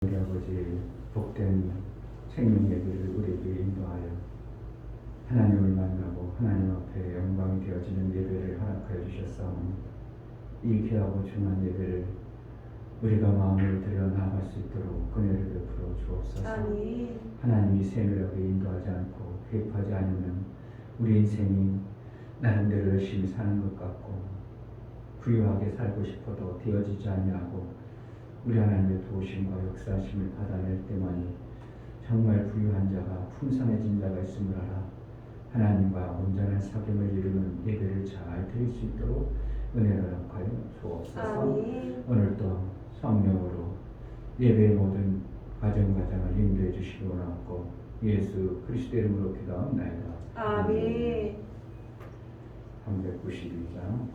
우리 아버지 복된 생명 예배를 우리에게 인도하여 하나님을 만나고 하나님 앞에 영광이 되어지는 예배를 허락하여 주셨사오니 이 귀하고 중요한 예배를 우리가 마음을 들여 나아갈 수 있도록 은혜를 베풀어 주옵소서. 아멘. 하나님이 세밀하게 인도하지 않고 개입하지 않으면 우리 인생이 나름대로 열심히 사는 것 같고 부유하게 살고 싶어도 되어지지 아니하고 우리 하나님의 도우심과 역사하심을 받아낼 때만이 정말 부유한 자가 풍성해진 자가 있음을 알아 하나님과 온전한 사귐을 이루는 예배를 잘 드릴 수 있도록 은혜를 허락하여 주옵소서. 아멘. 오늘도 성령으로 예배의 모든 과정을 인도해 주시기 원하고 예수 그리스도의 이름으로 기도하옵나이다. 아멘. 392장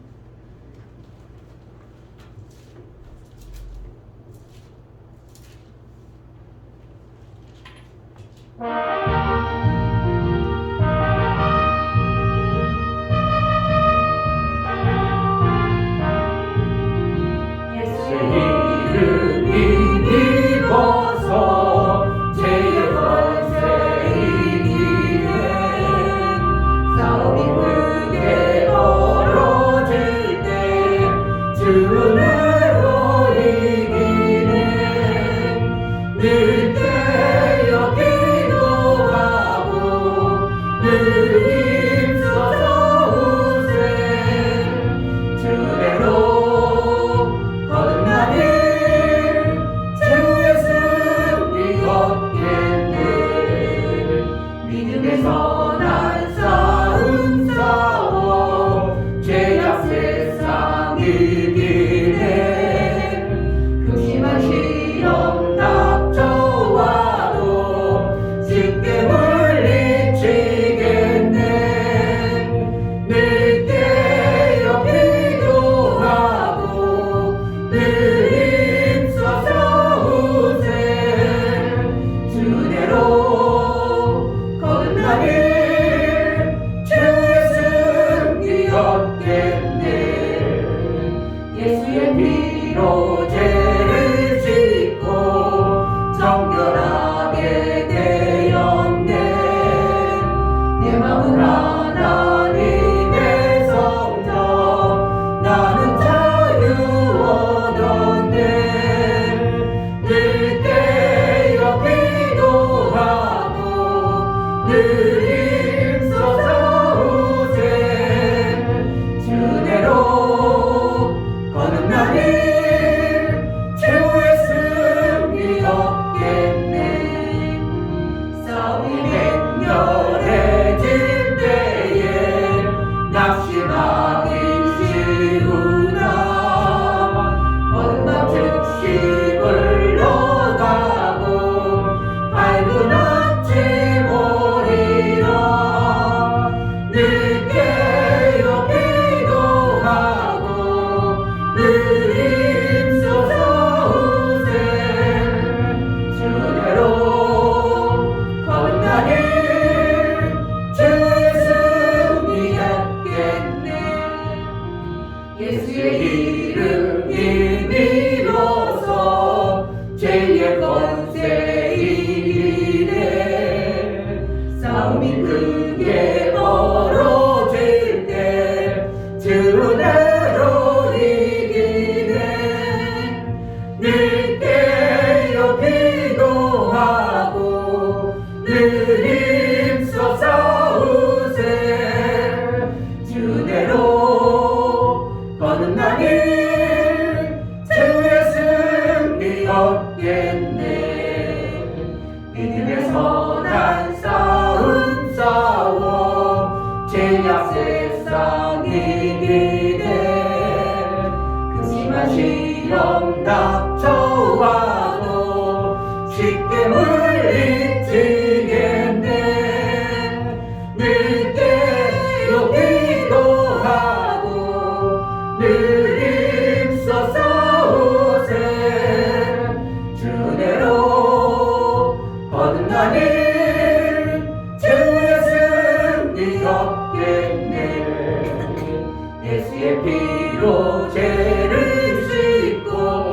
예수의 피로 죄를 씻고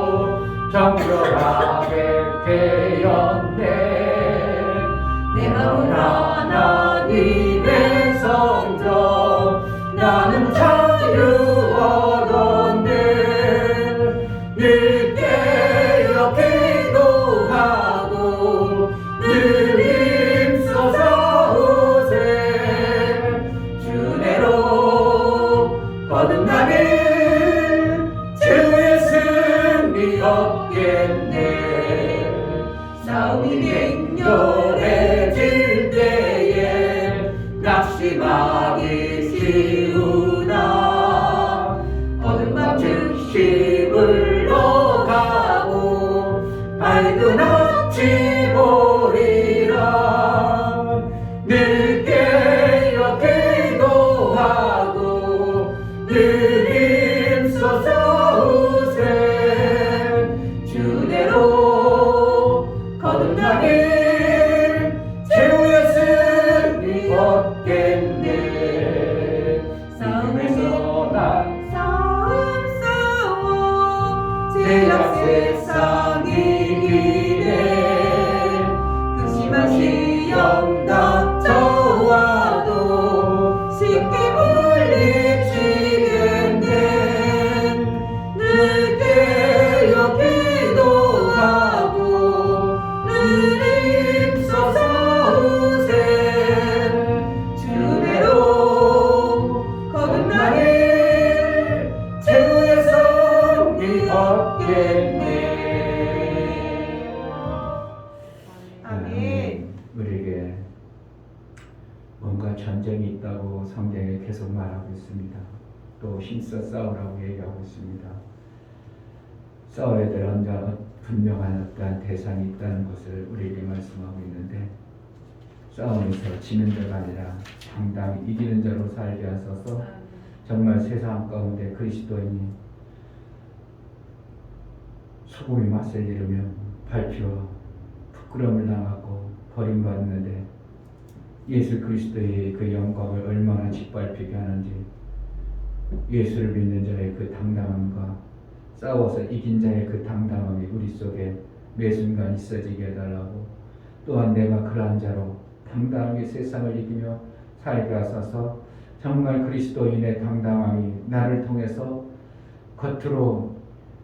되었네. 내 마음은 하나님의 성전, 나는 자유 얻었네. 늘 깨어 기도하고 늘 힘써서 오세. 주내로 거듭나니 최후의 승리 얻겠네. 싸움이 맹렬해질 때에 낙심하기 쉬우나 어둠 밤 즉시 물러가고 밝은 아침 오리라. 늘 깨어 기도하고 늘 힘써서 오세. 주내로 거듭나니 최후의 승리 얻겠네. 싸움에서 난 싸워 제약 세상 이기네. 극심한 시험 닥쳐와도 쉽게 물리치겠네. 늘 깨어 기도하고 늘 힘써서 오세. 주내로 거듭나니 최후의 승리 얻겠네. 아멘. 우리에게 뭔가 전쟁이 있다고 성경에 계속 말하고 있습니다. 또 힘써 싸우라고 얘기하고 있습니다. 싸워야 될 분명한 어떠한 대상이 있다는 것을 우리에게 말씀하고 있는데, 싸움에서 지는 자가 아니라 당당히 이기는 자로 살게 하소서. 정말 세상 가운데 그리스도인이 소금이 맛을 잃으면 밟혀 부끄러움을 당하고 버림받는데, 예수 그리스도의 그 영광을 얼마나 짓밟히게 하는지, 예수를 믿는 자의 그 당당함과 싸워서 이긴 자의 그 당당함이 우리 속에 매 순간 있어지게 해달라고, 또한 내가 그러한 자로 당당하게 세상을 이기며 살게 하소서. 정말 그리스도인의 당당함이 나를 통해서 겉으로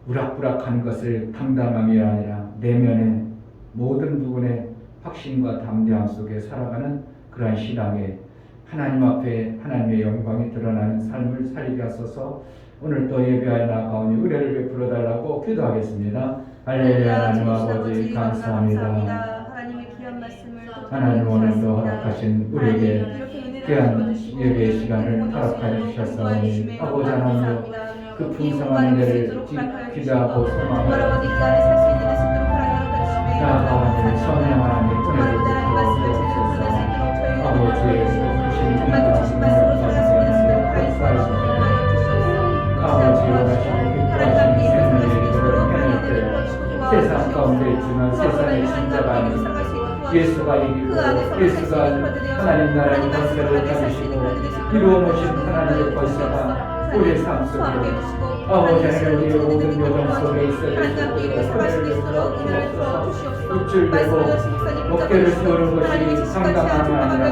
우락부락한 것을 당당함이 아니라 내면의 모든 부분의 확신과 담대함 속에 살아가는 그러한 신앙에 하나님 앞에 하나님의 영광이 드러나는 삶을 살게 하소서. 오늘 또 예배하여 나아가오니 은혜를 베풀어 달라고 기도하겠습니다. 할렐루야. 하나님 아버지 감사합니다. 하나님의 귀한 말씀을 하나님 오늘도 허락하신 우리에게 귀한 예배의 시간을 허락하여 주셨사오니 아버지 하나님 그 풍성한 은혜를 기대하고 소망하며 나아가 하나님 성령 하나님 은혜를 베풀어 주옵소서. 아버지의 크신 인도하심을 감사합니다. 아버지 원하시는 기뻐하시는 생명의 이름으로 해낼 때 세상 가운데 있지만 세상의 진짜가 아닌 예수가 이기고 예수가 하나님 나라의 권세를 가지시고 이루어놓으신 하나님의 권세가 우리의 삶 속에 아버지 하나님 우리의 모든 여정 속에 있어야 육줄되고 어깨를 세우는 것이 상당함이 아니라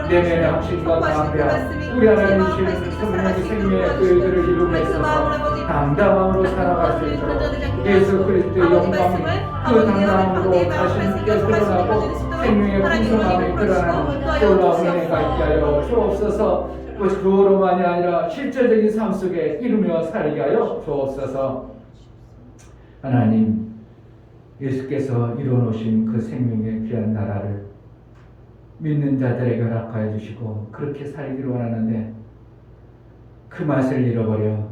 내면의 확신과 담대함 우리 하나님 주신 성령의 생명의 그 일들을 이루고 있어서 당당함으로 살아갈 수 있도록 예수 그리스도의 영광이 그 당당함으로 자신께 드러나고 생명의 풍성함이 드러나는 놀라운 은혜가 있게 하여 주옵소서. 그로만이 아니라 실제적인 삶 속에 이루며 살게 하여 주옵소서. 하나님 예수께서 이루어놓으신 그 생명의 귀한 나라를 믿는 자들에게 허락하여 주시고 그렇게 살기를 원하는데 그 맛을 잃어버려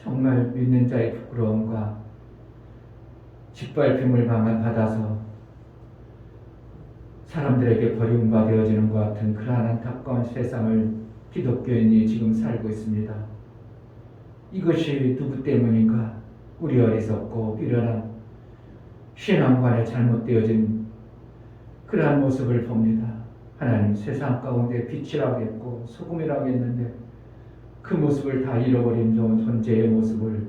정말 믿는 자의 부끄러움과 짓밟힘을 받아서 사람들에게 버림받아지는 것 같은 그러한 안타까운 세상을 기독교인이 지금 살고 있습니다. 이것이 누구 때문인가? 우리 어리석고 미련한 신앙관에 잘못되어진 그러한 모습을 봅니다. 하나님 세상 가운데 빛이라고 했고 소금이라고 했는데 그 모습을 다 잃어버린 좋은 존재의 모습을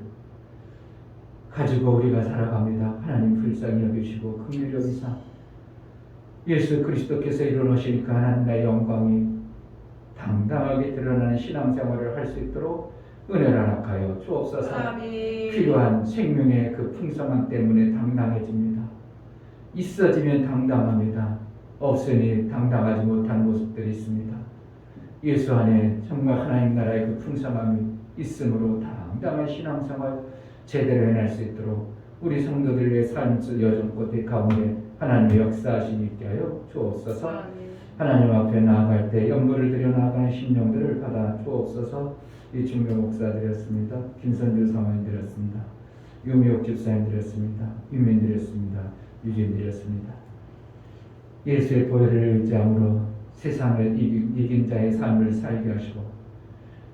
가지고 우리가 살아갑니다. 하나님 불쌍히 여기시고 긍휼히 여기사 예수 그리스도께서 이루어놓으시니까 하나님의 영광이 당당하게 드러나는 신앙생활을 할 수 있도록 은혜를 허락하여 주옵소서. 아멘. 필요한 생명의 그 풍성함 때문에 당당해집니다. 있어지면 당당합니다. 없으니 당당하지 못한 모습들이 있습니다. 예수 안에 정말 하나님 나라의 그 풍성함이 있으므로 당당한 신앙생활 제대로 해낼 수 있도록 우리 성도들의 삶 여정꽃의 가운데 하나님의 역사하심이 있게 하여 주옵소서. 아멘. 하나님 앞에 나아갈 때 연물을 드려 나아가는 심령들을 받아 주옵소서. 이충묘 목사 드렸습니다. 김선주 사모님 드렸습니다. 유미옥 집사님 드렸습니다. 유민 드렸습니다. 유진 드렸습니다. 예수의 보혈을 의지함으로 세상을 이긴 자의 삶을 살게 하시고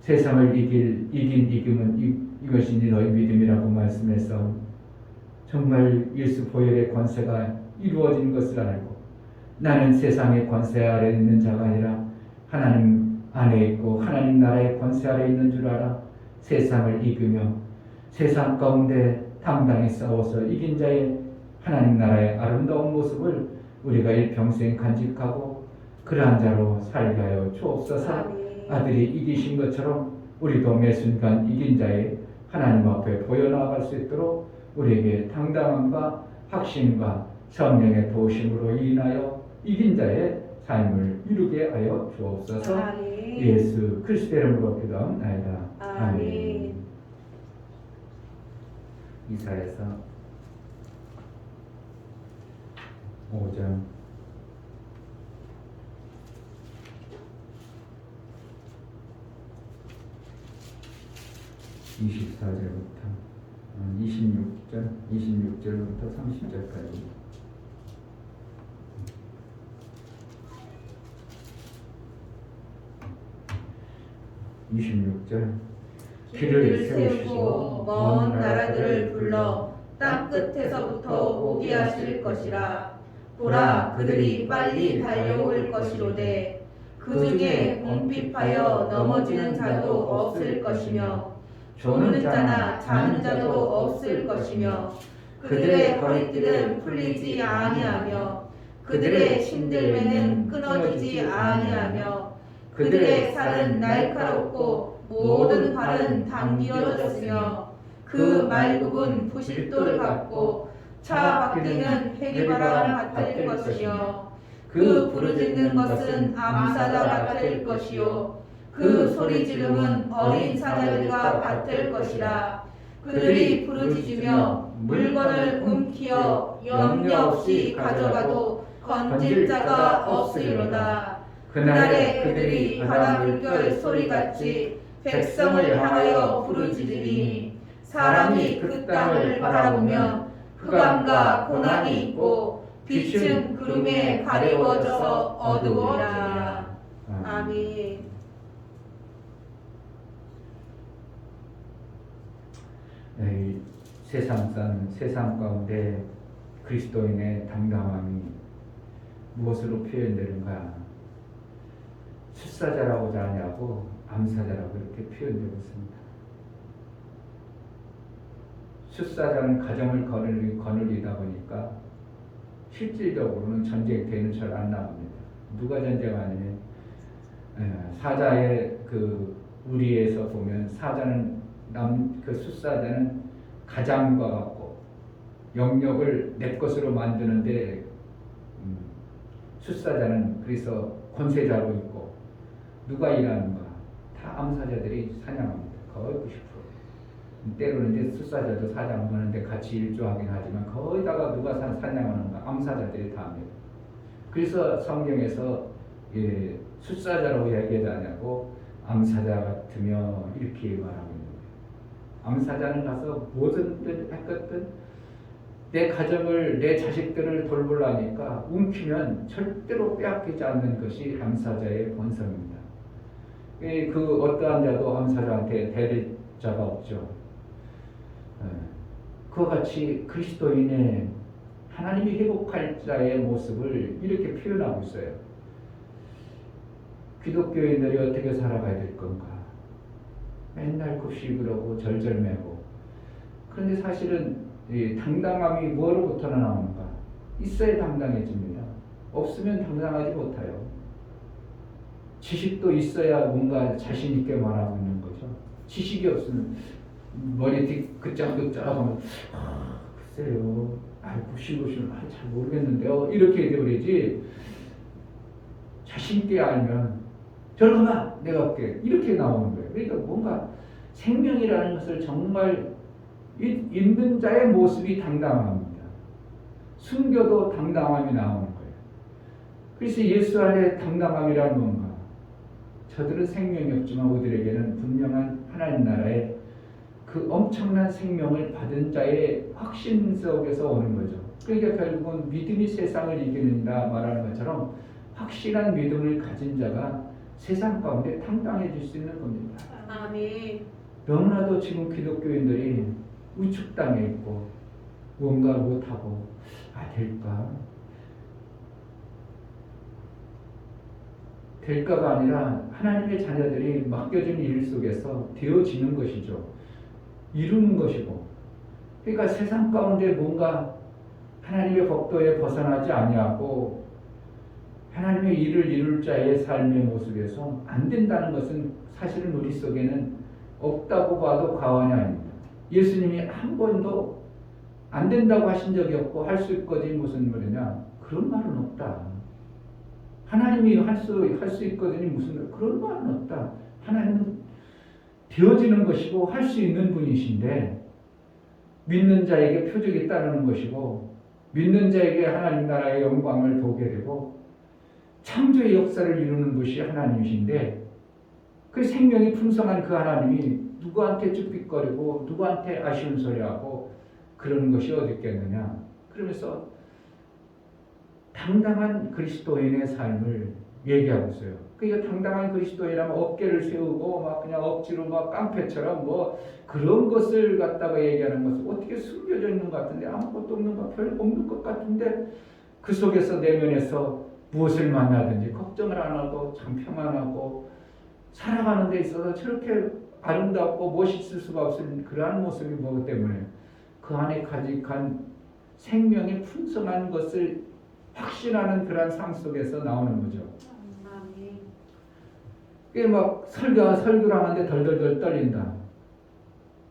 세상을 이김은 이것이니 너희 믿음이라고 말씀했사오니 정말 예수 보혈의 권세가 이루어진 것을 알고 나는 세상의 권세 아래 있는 자가 아니라 하나님 안에 있고 하나님 나라의 권세 아래 있는 줄 알아 세상을 이기며 세상 가운데 당당히 싸워서 이긴 자의 하나님 나라의 아름다운 모습을 우리가 일평생 간직하고 그러한 자로 살게 하여 주옵소서. 아멘. 아들이 이기신 것처럼 우리도 매 순간 이긴 자의 하나님 앞에 보여나갈 수 있도록 우리에게 당당함과 확신과 성령의 도우심으로 인하여 이긴 자의 삶을 이루게 하여 주옵소서. 아멘. 예수 그리스도의 이름으로 기도합나이다. 아멘. 이사야서 5장 24절부터 26절부터 30절까지 길을 세우시고 먼 나라들을 불러 땅 끝에서부터 오게 하실 것이라. 보라, 그들이 빨리 달려올 것이로되 그 중에 궁핍하여 넘어지는 자도 없을 것이며 조는 자나 자는 자도 없을 것이며 그들의 허리띠는 풀리지 아니하며 그들의 신들매는 끊어지지 아니하며 그들의 살은 날카롭고 모든 활은 당기어졌으며 그 말굽은 부싯돌 같고 차 바퀴는 회기바람 같을 것이며 그 부르짖는 것은 암사자 같을 것이요 그 소리 지름은 어린 사자들과 같을 것이라. 그들이 부르짖으며 물건을 움키어 염려 없이 가져가도 건질 자가 없으리로다. 그날에 그들이 바다 물결 소리같이 백성을 향하여 부르짖으니 사람이 그 땅을 바라보면 흑암과 고난이 있고 빛은 구름에 가리워져서 어두워지리라. 아멘. 세상 가운데 그리스도인의 당당함이 무엇으로 표현되는가? 숫사자라고 하냐고 암사자라고 이렇게 표현되고 있습니다. 숫사자는 가정을 거느리다 보니까 실질적으로는 전쟁터에는 잘 안 나옵니다. 누가 전쟁하냐면 사자의 그 우리에서 보면 사자는 그 숫사자는 가장과 같고 영역을 내 것으로 만드는데 숫사자는 그래서 권세자로 있고 누가 일하는가? 다 암사자들이 사냥합니다. 거의 90%. 때로는 이제 숫사자도 사냥하는데 같이 일조하긴 하지만 거의다가 누가 사냥하는가? 암사자들이 다 합니다. 그래서 성경에서 숫사자로 얘기하지 않냐고 암사자 같으며 이렇게 말하고 있는 거예요. 암사자는 가서 뭐든 했거든 내 가정을 내 자식들을 돌보려니까 움키면 절대로 빼앗기지 않는 것이 암사자의 본성입니다. 그 어떠한 자도 암사자한테 대릴 자가 없죠. 그와 같이 그리스도인의 하나님이 회복할 자의 모습을 이렇게 표현하고 있어요. 기독교인들이 어떻게 살아가야 될 건가? 맨날 급식을 하고 절절매고. 그런데 사실은 이 당당함이 뭐로부터 나오는가? 있어야 당당해집니다. 없으면 당당하지 못해요. 지식도 있어야 뭔가 자신 있게 말하고 있는 거죠. 지식이 없으면 머리 뒤 그짝그짝하면 글쎄요, 부실부실, 잘 모르겠는데요. 이렇게 돼버리지. 자신 있게 알면 저리 가봐, 내가 할게. 이렇게 나오는 거예요. 그러니까 뭔가 생명이라는 것을 정말 있는 자의 모습이 당당합니다. 숨겨도 당당함이 나오는 거예요. 그래서 예수 안에 당당함이란 뭔가? 저들은 생명이 없지만 우리에게는 분명한 하나님 나라의 그 엄청난 생명을 받은 자의 확신 속에서 오는 거죠. 그러니까 결국은 믿음이 세상을 이기는다 말하는 것처럼 확실한 믿음을 가진 자가 세상 가운데 당당해질 수 있는 겁니다. 아멘. 너무나도 지금 기독교인들이 우측당해 있고 뭔가 못하고 될까가 아니라 하나님의 자녀들이 맡겨진 일 속에서 되어지는 것이죠. 이루는 것이고. 그러니까 세상 가운데 뭔가 하나님의 법도에 벗어나지 아니하고 하나님의 일을 이룰 자의 삶의 모습에서 안 된다는 것은 사실은 우리 속에는 없다고 봐도 과언이 아닙니다. 예수님이 한 번도 안 된다고 하신 적이 없고 할 수 있거든 무슨 말이냐? 그런 말은 없다. 하나님이 할 수 있거든요. 무슨 그런 말은 없다. 하나님은 되어지는 것이고 할 수 있는 분이신데 믿는 자에게 표적이 따르는 것이고 믿는 자에게 하나님 나라의 영광을 보게 되고 창조의 역사를 이루는 것이 하나님이신데 그 생명이 풍성한 그 하나님이 누구한테 쭈삣거리고 누구한테 아쉬운 소리하고 그러는 것이 어디 있겠느냐. 그러면서 당당한 그리스도인의 삶을 얘기하고 있어요. 그러니까 당당한 그리스도인이라면 어깨를 세우고 막 그냥 억지로 막 깡패처럼 뭐 그런 것을 갖다가 얘기하는 것은 어떻게 숨겨져 있는 것 같은데 아무것도 없는 것, 별 없는 것 같은데 그 속에서 내면에서 무엇을 만나든지 걱정을 안 하고 참 평안하고 살아가는 데 있어서 저렇게 아름답고 멋있을 수가 없는 그러한 모습이 뭐기 때문에 그 안에 가직한 생명의 풍성한 것을 확신하는 그러한 삶 속에서 나오는 거죠. 그게 막 설교를 하는데 덜덜덜 떨린다.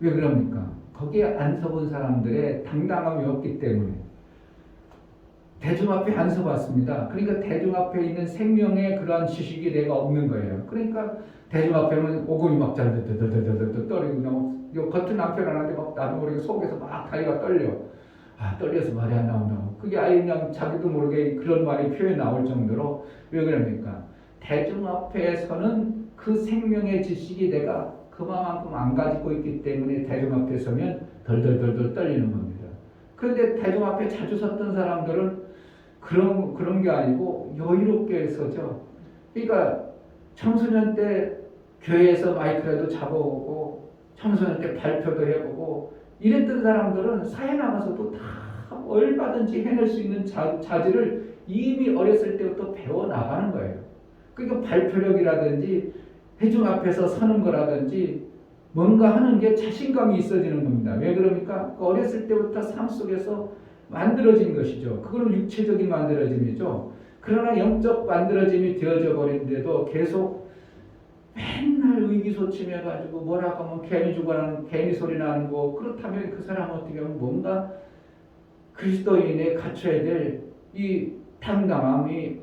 왜 그럽니까? 거기에 안 서본 사람들의 당당함이 없기 때문에. 대중 앞에 안 서봤습니다. 그러니까 대중 앞에 있는 생명의 그러한 지식이 내가 없는 거예요. 그러니까 대중 앞에는 오금이 막 덜덜덜덜덜 떨리고 그냥 겉은 남편 하는데 막 나도 모르게 속에서 막 다리가 떨려. 떨려서 말이 안 나온다고. 그게 아예 그냥 자기도 모르게 그런 말이 표현이 나올 정도로 왜 그럽니까? 대중 앞에서는 그 생명의 지식이 내가 그만큼 안 가지고 있기 때문에 대중 앞에 서면 덜덜덜덜 떨리는 겁니다. 그런데 대중 앞에 자주 섰던 사람들은 그런 게 아니고 여유롭게 서죠. 그러니까 청소년 때 교회에서 마이크라도 잡아오고 청소년 때 발표도 해보고 이랬던 사람들은 사회 나가서도 다 얼마든지 해낼 수 있는 자질을 이미 어렸을 때부터 배워나가는 거예요. 그러니까 발표력이라든지 회중 앞에서 서는 거라든지 뭔가 하는 게 자신감이 있어지는 겁니다. 왜 그럽니까? 어렸을 때부터 삶 속에서 만들어진 것이죠. 그거는 육체적인 만들어짐이죠. 그러나 영적 만들어짐이 되어져 버린데도 계속 맨날 의기소침해가지고 뭐라고 하면 괜히 죽어나는 괜히 소리 나는 거 그렇다면 그 사람은 어떻게 하면 뭔가 그리스도인에 갖춰야 될 이 당당함이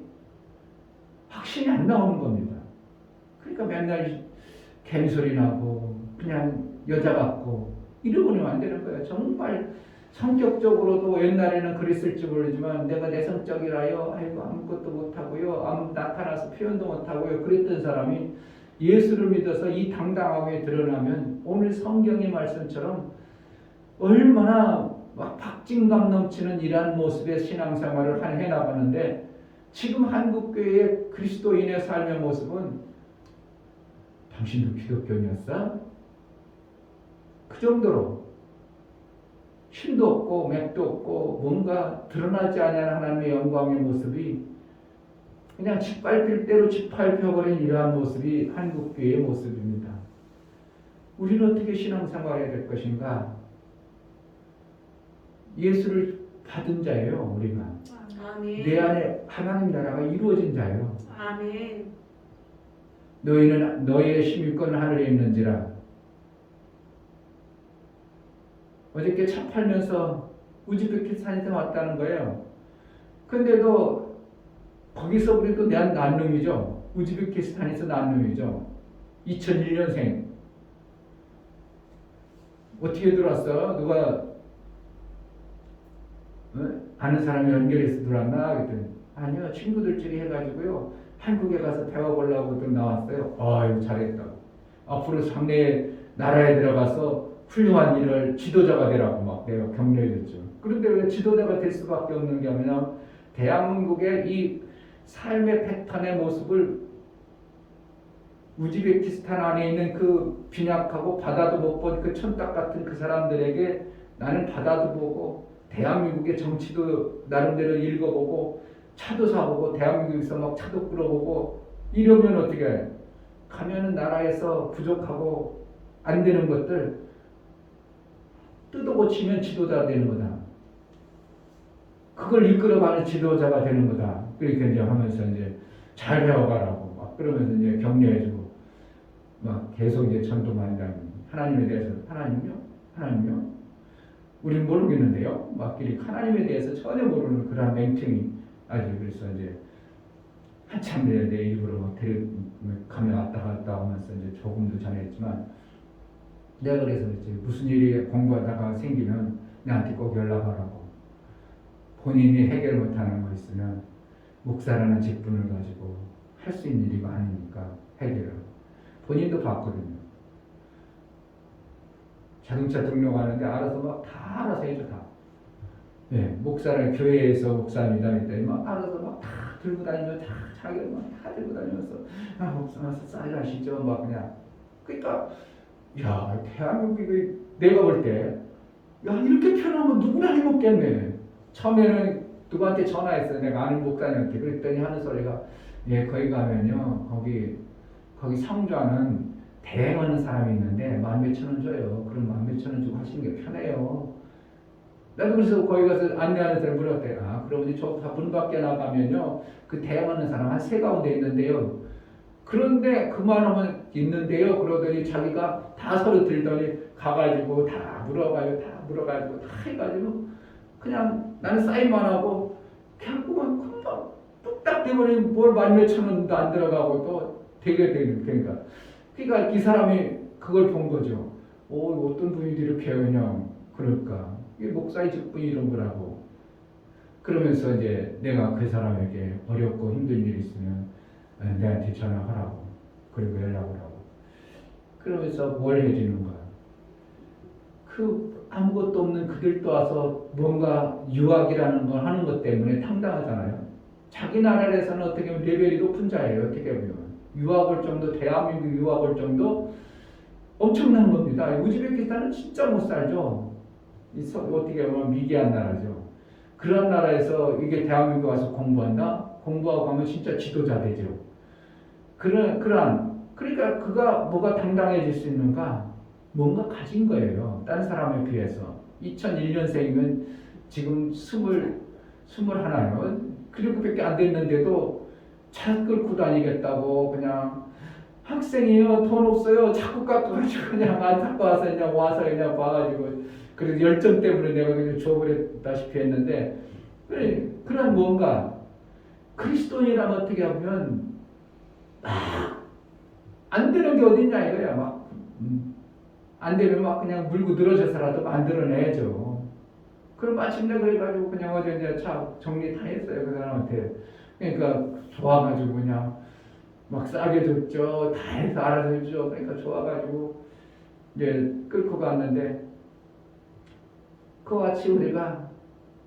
확신이 안 나오는 겁니다. 그러니까 맨날 괜히 소리 나고 그냥 여자 같고 이러고는 안 되는 거예요. 정말 성격적으로도 옛날에는 그랬을지 모르지만 내가 내성적이라요. 아이고 아무것도 못하고요. 나타나서 표현도 못하고요. 그랬던 사람이 예수를 믿어서 이 당당함이 드러나면 오늘 성경의 말씀처럼 얼마나 막 박진감 넘치는 이러한 모습의 신앙생활을 해나가는데 지금 한국교회의 그리스도인의 삶의 모습은 당신도 기독교인이었어? 그 정도로 힘도 없고 맥도 없고 뭔가 드러나지 않는 하나님의 영광의 모습이 그냥 짓밟힐 대로 짓밟혀버린 이러한 모습이 한국교회의 모습입니다. 우리는 어떻게 신앙생활해야 될 것인가? 예수를 받은 자예요. 우리가 아멘. 내 안에 하나님 나라가 이루어진 자예요. 아멘. 너희는 너희의 심일권 하늘에 있는지라. 어저께 차 팔면서 우즈베키스탄에서 왔다는 거예요. 근데도 거기서 우리도 난 놈이죠. 우즈베키스탄에서 난 놈이죠. 2001년생. 어떻게 들어왔어? 누가 아는 사람이 연결해서 들어왔나? 그랬더니 아니요, 친구들끼리 해가지고요 한국에 가서 배워보려고 좀 나왔어요. 아유, 잘했다. 앞으로 상대 나라에 들어가서 훌륭한 일을 지도자가 되라고 막 내가 격려해줬죠. 그런데 왜 지도자가 될 수밖에 없는 게 뭐냐, 대한민국의 이 삶의 패턴의 모습을 우즈베키스탄 안에 있는 그 빈약하고 바다도 못 본 그 천딱 같은 그 사람들에게 나는 바다도 보고 대한민국의 정치도 나름대로 읽어보고 차도 사보고 대한민국에서 막 차도 끌어보고 이러면 어떻게 해? 가면은 나라에서 부족하고 안 되는 것들 뜯어고치면 지도자가 되는 거다. 그걸 이끌어가는 지도자가 되는 거다. 그렇게 이제 하면서 이제 잘 배워가라고 막 그러면서 이제 격려해주고 막 계속 이제 전도 많이 다니고 하나님에 대해서 하나님요? 우린 모르겠는데요. 막 이렇게 하나님에 대해서 전혀 모르는 그런 맹탱이 아주 그래서 이제 한참 내 일부러 막 가면 왔다 갔다 하면서 이제 조금도 전했지만 내가 그래서 이제 무슨 일이 공부하다가 생기면 나한테 꼭 연락하라고. 본인이 해결 못하는 거 있으면 목사라는 직분을 가지고 할 수 있는 일이 많으니까 해결을. 본인도 봤거든요. 자동차 등록하는데 알아서 막 다 알아서 해줘 다. 네, 목사를 교회에서 목사입니다 했더니 막 알아서 막 다 들고 다니며 다 자기가 막 다 들고 다니면서 목사면서 싸이하시죠 막 그냥. 그러니까 야 대한민국이 내가 볼 때 야 이렇게 편하면 누구나 해먹겠네. 처음에는 누구한테 전화했어요. 내가 아는 목사님한테. 그랬더니 하는 소리가 예 거기 가면요 거기 성좌는 대행하는 사람이 있는데 14,000원 줘요. 그럼 14,000원 주고 하시는 게 편해요. 나도 그래서 거기 가서 안내하는 사람 물어봤대. 아 그러면 저 문 밖에 나가면요 그 대행하는 사람 한 세 가운데 있는데요. 그런데 그만하면 있는데요. 그러더니 자기가 다 서로 들더니 가가지고 다 물어가지고 다 해가지고 그냥 나는 사인만 하고 결국은 금방 뚝딱 돼버리면 뭘 14,000원도 안 들어가고 또 되게 되는 그러니까 이 사람이 그걸 본 거죠. 어떤 분이 이렇게 그냥 그럴까? 이게 목사의 직분이 이런 거라고. 그러면서 이제 내가 그 사람에게 어렵고 힘든 일 있으면 내한테 전화하라고. 그리고 연락을 하고. 그러면서 뭘 해주는 거야? 그 아무것도 없는 그들도 와서 뭔가 유학이라는 걸 하는 것 때문에 당당하잖아요. 자기 나라에서는 어떻게 보면 레벨이 높은 자예요. 어떻게 보면 유학 올 정도, 대한민국 유학 올 정도 엄청난 겁니다. 우즈베키스탄은 진짜 못 살죠. 어떻게 보면 미개한 나라죠. 그런 나라에서 이게 대한민국 와서 공부한다? 공부하고 가면 진짜 지도자 되죠. 그러니까 그가 뭐가 당당해질 수 있는가? 뭔가 가진 거예요. 딴 사람에 비해서. 2001년생이면 지금 21요. 그렇게밖에 안 됐는데도 차 끌고 다니겠다고 그냥 학생이요. 돈 없어요. 자꾸 깎아가지고 그냥 안 닦고 와서 그냥 봐가지고 그래서 열정 때문에 내가 그냥 줘버렸다시피 했는데 그런 뭔가 그리스도인이라면 어떻게 하면 안 되는 게 어딨냐 이거야. 막 안 되면 막 그냥 물고 늘어져서라도 만들어내죠. 그럼 마침내 그래가지고 그냥 어제 이제 차 정리 다 했어요. 그 사람한테. 그러니까 좋아가지고 그냥 막 싸게 줬죠. 다 해서 알아서 해주죠. 그러니까 좋아가지고 이제 끌고 갔는데 그와 같이 우리가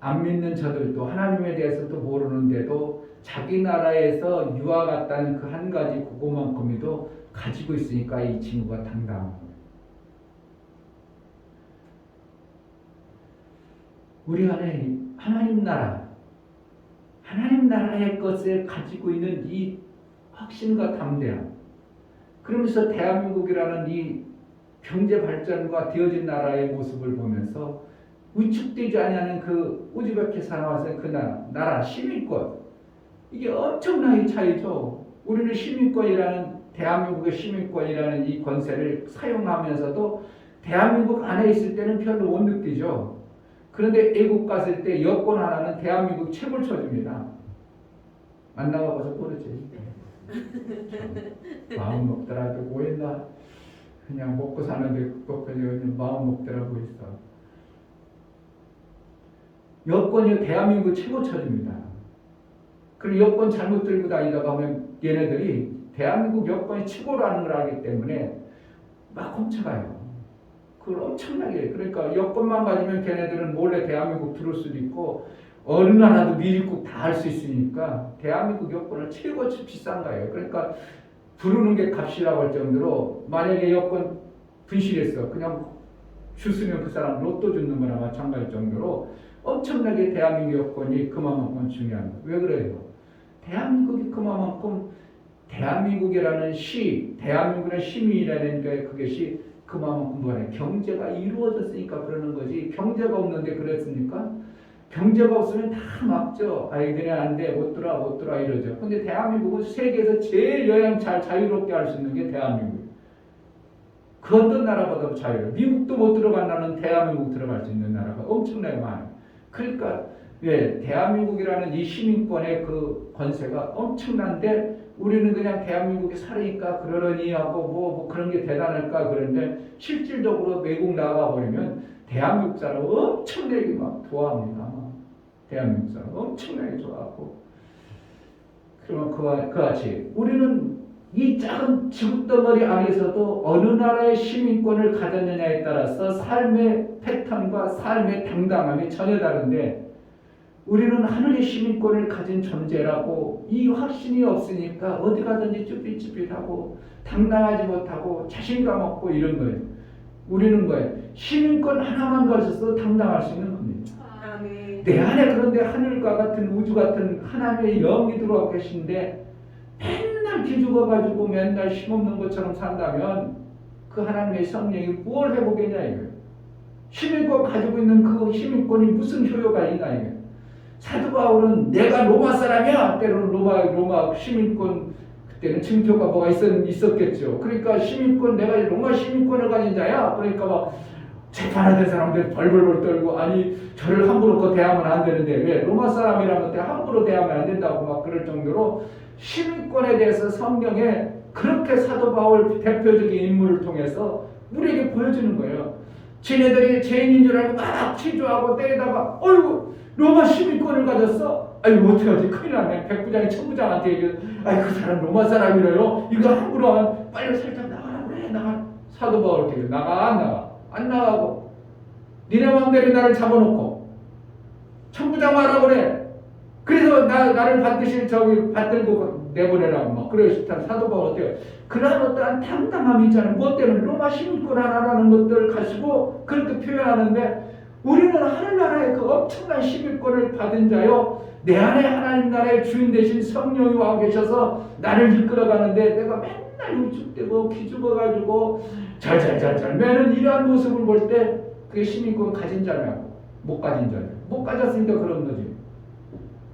안 믿는 저들도 하나님에 대해서도 모르는데도 자기 나라에서 유학 갔다는 그 한 가지 그것만큼이도 가지고 있으니까 이 친구가 당당한 거예요. 우리 안에 하나님 나라의 것을 가지고 있는 이 확신과 담대함. 그러면서 대한민국이라는 이 경제 발전과 되어진 나라의 모습을 보면서 위축되지 아니하는 그 우즈베키스탄 와서 그 나라 시민권, 이게 엄청나게 차이죠. 우리는 시민권이라는, 대한민국의 시민권이라는 이 권세를 사용하면서도 대한민국 안에 있을 때는 별로 못 느끼죠. 그런데 애국 갔을 때 여권 하나는 대한민국 책을 쳐줍니다. 안 나가봐서 모르지. 마음 먹더라도 뭐 했나, 그냥 먹고 사는데 그냥 마음 먹더라고 있어. 여권이 대한민국 최고 쳐줍니다. 그리고 여권 잘못 들고 다니다가 보면 얘네들이 대한민국 여권이 최고라는 걸 알기 때문에 막 훔쳐가요. 그걸 엄청나게. 그러니까 여권만 가지면 걔네들은 몰래 대한민국 들어올 수도 있고 어느 나라도 미입국 다 할 수 있으니까 대한민국 여권을 최고 비싼 거예요. 그러니까 부르는 게 값이라고 할 정도로, 만약에 여권 분실했어, 그냥 주스면 그 사람 로또 주는 거나 마찬가지일 정도로 엄청나게 대한민국 여권이 그만큼 중요한 거예요. 왜 그래요? 대한민국이 그만큼, 대한민국이라는 대한민국의 시민이라는 게 그것이 그만큼 뭐래, 경제가 이루어졌으니까 그러는 거지. 경제가 없는데 그랬습니까? 경제가 없으면 다 막죠. 그냥 안 돼, 못 들어와 이러죠. 근데 대한민국은 세계에서 제일 여행 잘 자유롭게 할 수 있는 게 대한민국이에요. 그 어떤 나라보다도 자유로워요. 미국도 못 들어간 나라는 대한민국 들어갈 수 있는 나라가 엄청나게 많아요. 그러니까 왜 대한민국이라는 이 시민권의 그 권세가 엄청난데 우리는 그냥 대한민국에 살으니까 그러려니 하고 뭐 그런 게 대단할까 그런데, 실질적으로 외국 나가 버리면 대한민국 사람 엄청나게 막 좋아합니다. 대한민국 사람 엄청나게 좋아하고. 그러면 그와 같이 우리는 이 작은 지구덩어리 안에서도 어느 나라의 시민권을 가졌느냐에 따라서 삶의 패턴과 삶의 당당함이 전혀 다른데, 우리는 하늘의 시민권을 가진 존재라고 이 확신이 없으니까 어디 가든지 쭈삣쭈삣하고 당당하지 못하고 자신감 없고 이런 거예요. 우리는 거예요. 시민권 하나만 가져서 당당할 수 있는 겁니다. 내 안에 그런데 하늘과 같은 우주 같은 하나님의 영이 들어와 계신데 맨날 기죽어가지고 맨날 힘없는 것처럼 산다면 그 하나님의 성령이 뭘 해보겠냐 이거예요. 시민권 가지고 있는 그 시민권이 무슨 효효가 있나 이거예요. 사도 바울은 내가 로마 사람이야. 때로는 로마 시민권, 그때는 증표가 뭐가 있었겠죠. 그러니까 시민권, 내가 로마 시민권을 가진 자야. 그러니까 막 재판하는 사람들 벌벌벌 떨고, 아니 저를 함부로 대하면 안 되는데 왜 로마 사람이라면 함부로 대하면 안 된다고 막 그럴 정도로 시민권에 대해서 성경에 그렇게 사도 바울 대표적인 인물을 통해서 우리에게 보여주는 거예요. 쟤네들이 죄인인 줄 알고 막 취조하고 때리다가 어이구 로마 시민권을 가졌어? 아이고 어떡하지, 큰일 났네. 백부장이 천부장한테 얘기해. 아이 그 사람 로마 사람이래요. 이거 함부로 하면 빨리 살짝 나가라 그래. 나가. 사도 바울 어떻게 나가 안 나가고 니네 마음대로 나를 잡아놓고 천부장 하라 그래. 그래서 나를 반드시 받들고 내보내라고 막 그래서 사도 바울 어때요? 그런 어떠한 당당함이 있잖아요. 뭐 때문에 로마 시민권 하나라는 것들을 가지고 그렇게 표현하는데, 우리는 하늘나라의 그 엄청난 시민권을 받은 자요, 내 안에 하나님 나라의 주인 되신 성령이 와 계셔서 나를 이끌어가는데 내가 맨날 위축되고 기죽어가지고 잘잘잘잘 매는 이러한 모습을 볼 때 그게 시민권 가진 자냐고, 못 가진 자냐. 못 가졌으니까 그런 거지.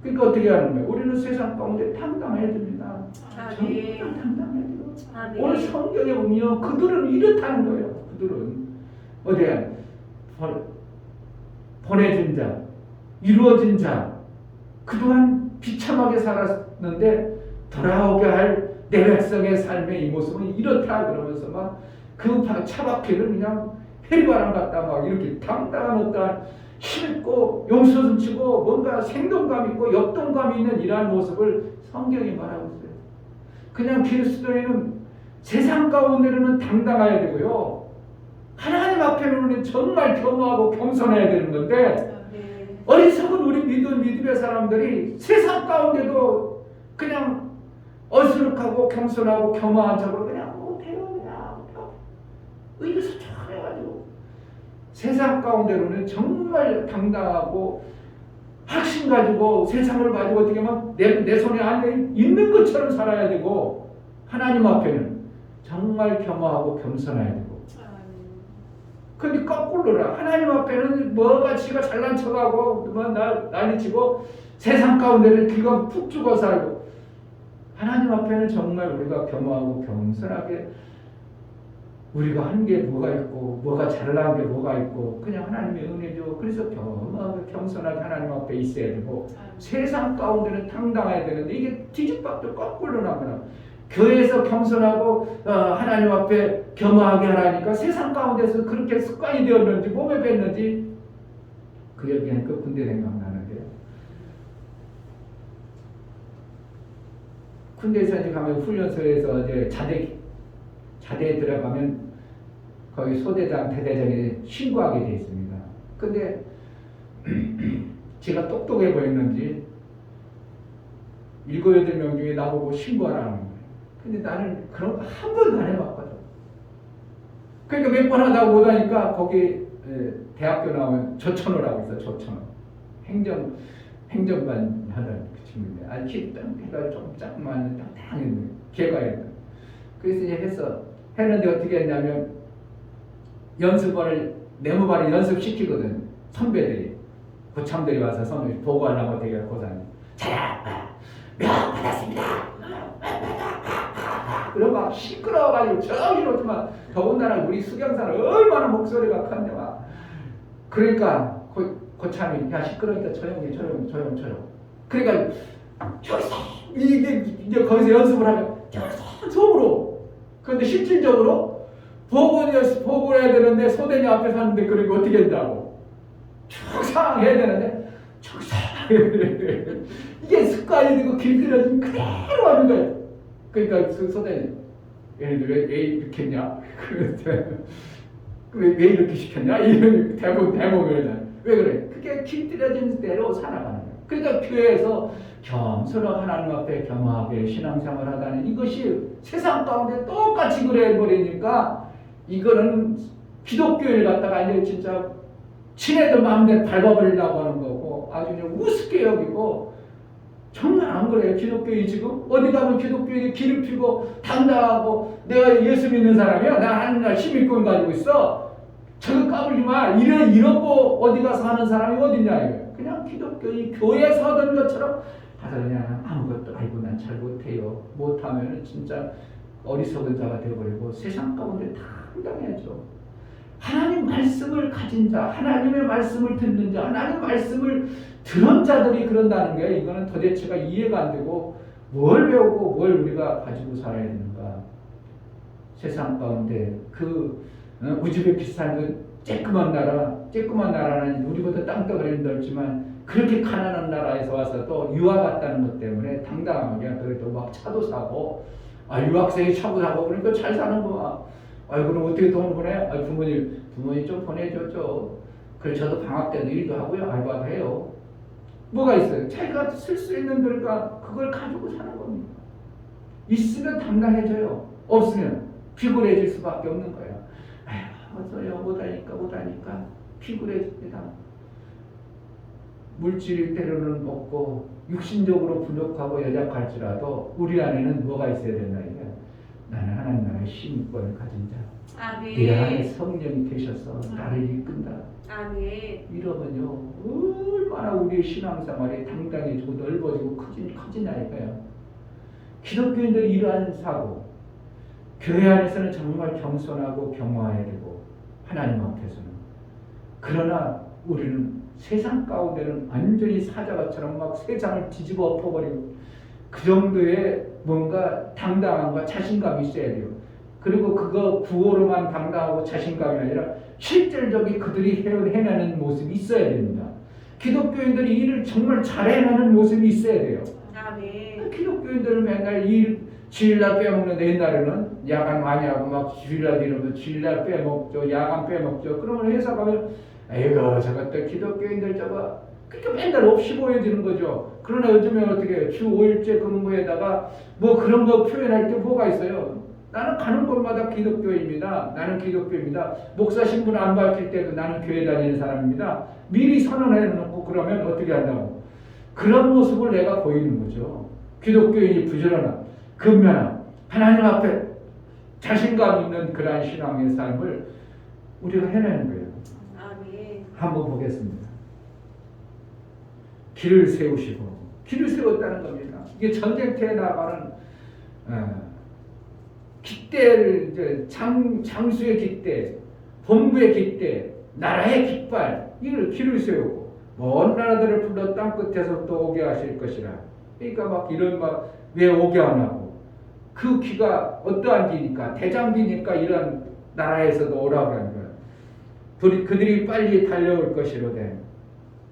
그러니까 어떻게 하는 거예요? 우리는 세상 가운데 당당해야 됩니다. 정말 당당해야 돼요. 오늘 성경에 보면 그들은 이렇다는 거예요. 그들은 어디야? 보내준 자, 이루어진 자, 그동안 비참하게 살았는데 돌아오게 할 내 백성의 삶의 이 모습은 이렇다 그러면서 막 그 차박해를 그냥 해리바람 같다 막 이렇게 당당한 어떤 힘있고 용서 숨치고 뭔가 생동감 있고 역동감 있는 이러한 모습을 성경이 말하고 있어요. 그냥 그리스도인은 세상 가운데로는 당당해야 되고요, 하나님 앞에는 정말 겸허하고 겸손해야 되는 건데, 어리석은 우리 믿음의 사람들이 세상 가운데도 그냥 어수룩하고 겸손하고 겸허한 척으로 그냥 못해요. 그냥 의기서 척해가지고 세상 가운데로는 정말 당당하고 확신 가지고 세상을 가지고 어떻게 하면 내 손에 안에 있는 것처럼 살아야 되고, 하나님 앞에는 정말 겸허하고 겸손해야 되고, 근데 거꾸로라. 하나님 앞에는 뭐가 지가 잘난 척하고 뭐 난리치고 세상 가운데는 기가 푹 죽어 살고, 하나님 앞에는 정말 우리가 겸허하고 겸손하게 우리가 한 게 뭐가 있고 뭐가 잘난 게 뭐가 있고 그냥 하나님의 은혜죠. 그래서 겸허하게 겸손하게 하나님 앞에 있어야 되고, 세상 가운데는 당당해야 되는데 이게 뒤집박도 거꾸로 나거나, 교회에서 겸손하고 하나님 앞에 겸허하게 하라니까 세상 가운데서 그렇게 습관이 되었는지 몸에 뱉는지, 그 얘기하니까 군대 생각나는데요. 군대에서 이제 가면 훈련소에서 이제 자대에 들어가면 거기 소대장 대대장에 신고하게 돼 있습니다. 근데 제가 똑똑해 보였는지 7, 8명 중에 나보고 신고하라는 거예요. 근데 나는 그런 거 한 번도 안 해봤거든. 그러니까 몇 번 하다 못하니까 거기 대학교 나오면 조천호라고 있어. 조천호 행정반 하던 그 친구인데, 키 해가 좀 작만 당당했는데 걔가였는데, 그래서 이제 했는데 어떻게 했냐면 네모발을 연습시키거든. 선배들이 고참들이 와서 선배 보고하려고 되게 고사님 자, 명 받았습니다. 그러고 막 시끄러워가지고 정신없지만, 더군다나 우리 수경사는 얼마나 목소리가 큰데 막, 그러니까 고참이 야 시끄러우니까 조용. 그러니까 저기서 이제 거기서 연습을 하면 속으로. 그런데 실질적으로 보고를 해야 되는데 소대녀 앞에 섰는데, 그리고 어떻게 한다고 축상 해야 되는데 축상 이게 습관이 되고 길들여진 그대로 하는 거예요. 그러니까 그 소대녀 얘네들 왜 이렇게 했냐 왜 이렇게 시켰냐 이런 대목을 왜 그래? 그게 길들여진 대로 살아가는 거예요. 그러니까 교회에서 겸손하고 하나님 앞에 겸허하게 신앙생활 하다는 이것이 세상 가운데 똑같이 그래 버리니까, 이거는 기독교를 갖다가 이제 진짜 친애들 마음대로 밟아버리려고 하는 거고, 아주 그냥 우습게 여기고, 정말 안 그래요. 기독교인이 지금 어디 가면 기독교인이 기름 피고 당당하고, 내가 예수 믿는 사람이야, 나 하나님 시민권 가지고 있어, 저거 까불지 마, 이러고 어디 가서 하는 사람이 어딨냐 이거예요. 그냥 기독교인이 교회에서 하던 것처럼 하다 그냥 아무것도 아이고 난 잘 못해요. 못하면 진짜 어리석은 자가 되어버리고 세상 가운데 당당해져. 하나님 말씀을 가진 자, 하나님의 말씀을 듣는 자, 하나님 말씀을 들은 자들이 그런다는 게, 이거는 도대체가 이해가 안 되고, 뭘 배우고 뭘 우리가 가지고 살아야 되는가. 세상 가운데 우즈베키스탄 그 쬐끄만 나라는 우리보다 땅덩어리는 넓지만 그렇게 가난한 나라에서 와서 또 유학 왔다는 것 때문에 당당하게, 그래도 막 차도 사고, 유학생이 차도 사고 그러니까 잘 사는 거야. 그럼 어떻게 돈을 보내? 부모님 좀 보내줬죠. 그래 저도 방학 때도 일도 하고요, 알바도 해요. 뭐가 있어요? 자기가 쓸 수 있는 거니까 그걸 가지고 사는 겁니다. 있으면 당당해져요. 없으면 피곤해질 수밖에 없는 거예요. 어서요 못하니까 피곤해집니다. 물질이 때로는 없고 육신적으로 부족하고 연약할지라도 우리 안에는 뭐가 있어야 된다 이게. 나는 하나님 나라의 시민권을 가진 자. 아멘. 내 안에 성령이 계셔서 나를 이끈다. 아멘. 이러면요 얼마나 우리의 신앙생활이 당당해지고 넓어지고 커지냐 이거예요. 기독교인들이 이러한 사고, 교회 안에서는 정말 겸손하고 겸허해야 되고 하나님 앞에서는, 그러나 우리는 세상 가운데는 완전히 사자가처럼 막 세상을 뒤집어 엎어버리고, 그 정도의 뭔가 당당함과 자신감이 있어야 돼요. 그리고 그거 구호로만 당당하고 자신감이 아니라 실질적인 그들이 해내는 모습이 있어야 됩니다. 기독교인들이 일을 정말 잘 해내는 모습이 있어야 돼요. 아멘. 기독교인들은 맨날 주일날 빼먹는데, 옛날에는 야간 많이 하고 막 주일날 이러면 주일날 빼먹죠, 야간 빼먹죠. 그러면 회사 가면 아이고 저것들 기독교인들 저거 그러니까 맨날 없이 보여지는 거죠. 그러나 요즘에 어떻게 해요? 주 5일째 근무에다가 뭐 그런 거 표현할 게 뭐가 있어요? 나는 가는 곳마다 기독교입니다. 나는 기독교입니다. 목사 신분 안 밝힐 때도 나는 교회 다니는 사람입니다. 미리 선언해 놓고 그러면 어떻게 한다고? 그런 모습을 내가 보이는 거죠. 기독교인이 부지런한, 근면한, 하나님 앞에 자신감 있는 그러한 신앙의 삶을 우리가 해내는 거예요. 아멘. 한번 보겠습니다. 길을 세우시고, 길을 세웠다는 겁니다. 이게 전쟁터에 나가는 깃대를 이제 장수의 깃대, 본부의 깃대, 나라의 깃발, 이걸 길을 세우고 먼 나라들을 불러 땅 끝에서 또 오게 하실 것이라. 그러니까 막 이런 막 왜 오게 하냐고. 그 귀가 어떠한 귀니까, 대장귀니까 이런 나라에서도 오라고 하는 거야. 그들이 빨리 달려올 것이로되.